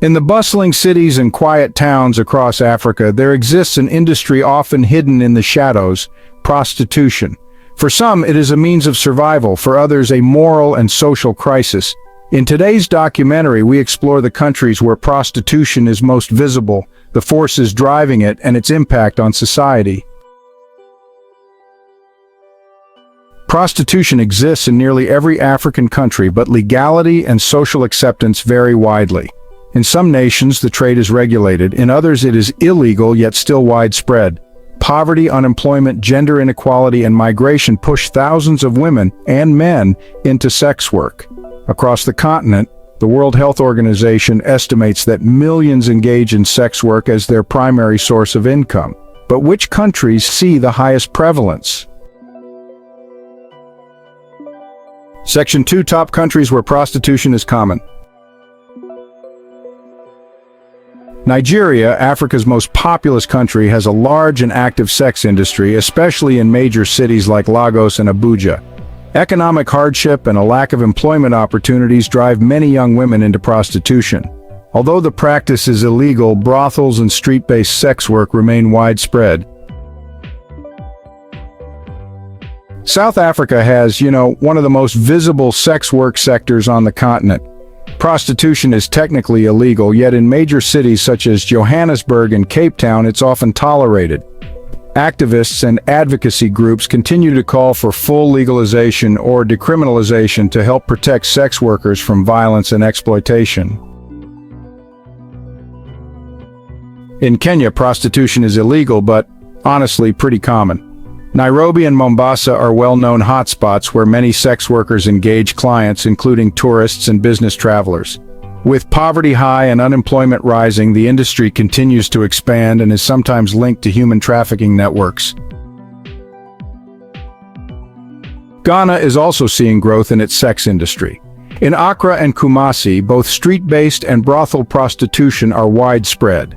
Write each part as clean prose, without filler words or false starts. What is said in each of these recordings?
In the bustling cities and quiet towns across Africa, there exists an industry often hidden in the shadows: prostitution. For some, it is a means of survival; for others, a moral and social crisis. In today's documentary, we explore the countries where prostitution is most visible, the forces driving it, and its impact on society. Prostitution exists in nearly every African country, but legality and social acceptance vary widely. In some nations, the trade is regulated; in others, it is illegal yet still widespread. Poverty, unemployment, gender inequality, and migration push thousands of women and men into sex work. Across the continent, the World Health Organization estimates that millions engage in sex work as their primary source of income. But which countries see the highest prevalence? Section 2: Top countries where prostitution is common. Nigeria, Africa's most populous country, has a large and active sex industry, especially in major cities like Lagos and Abuja. Economic hardship and a lack of employment opportunities drive many young women into prostitution. Although the practice is illegal, brothels and street-based sex work remain widespread. South Africa has, one of the most visible sex work sectors on the continent. Prostitution is technically illegal, yet in major cities such as Johannesburg and Cape Town, it's often tolerated. Activists and advocacy groups continue to call for full legalization or decriminalization to help protect sex workers from violence and exploitation. In Kenya, prostitution is illegal, but honestly pretty common. Nairobi and Mombasa are well-known hotspots where many sex workers engage clients, including tourists and business travelers. With poverty high and unemployment rising, the industry continues to expand and is sometimes linked to human trafficking networks. Ghana is also seeing growth in its sex industry. In Accra and Kumasi, both street-based and brothel prostitution are widespread.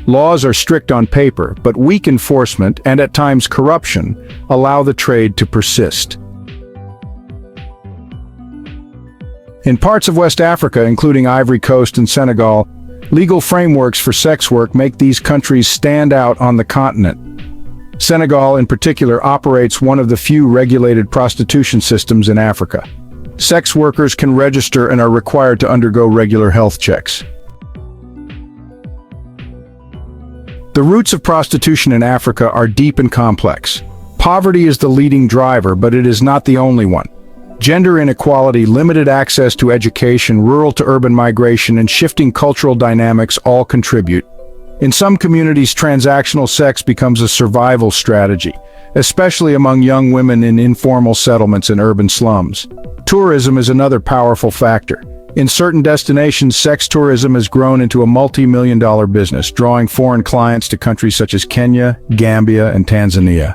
Laws are strict on paper, but weak enforcement and at times corruption allow the trade to persist. In parts of West Africa, including Ivory Coast and Senegal, legal frameworks for sex work make these countries stand out on the continent. Senegal, in particular, operates one of the few regulated prostitution systems in Africa. Sex workers can register and are required to undergo regular health checks. The roots of prostitution in Africa are deep and complex. Poverty is the leading driver, but it is not the only one. Gender inequality, limited access to education, rural to urban migration, and shifting cultural dynamics all contribute. In some communities, transactional sex becomes a survival strategy, especially among young women in informal settlements and urban slums. Tourism is another powerful factor. In certain destinations, sex tourism has grown into a multi-million-dollar business, drawing foreign clients to countries such as Kenya, Gambia, and Tanzania.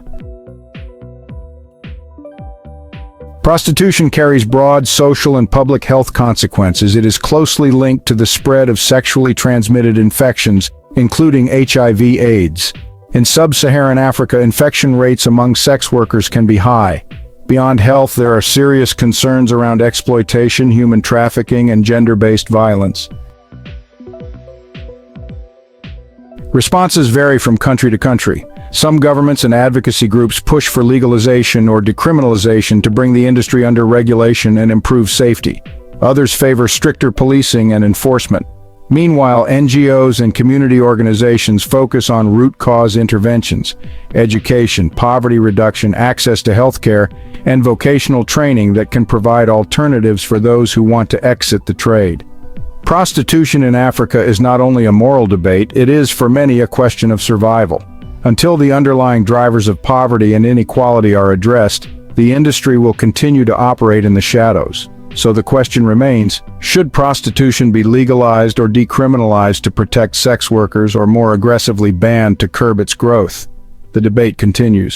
Prostitution carries broad social and public health consequences. It is closely linked to the spread of sexually transmitted infections, including HIV/AIDS. In sub-Saharan Africa, infection rates among sex workers can be high. Beyond health, there are serious concerns around exploitation, human trafficking, and gender-based violence. Responses vary from country to country. Some governments and advocacy groups push for legalization or decriminalization to bring the industry under regulation and improve safety. Others favor stricter policing and enforcement. Meanwhile, NGOs and community organizations focus on root cause interventions: education, poverty reduction, access to healthcare, and vocational training that can provide alternatives for those who want to exit the trade. Prostitution in Africa is not only a moral debate, it is for many a question of survival. Until the underlying drivers of poverty and inequality are addressed, the industry will continue to operate in the shadows. So the question remains, should prostitution be legalized or decriminalized to protect sex workers, or more aggressively banned to curb its growth? The debate continues.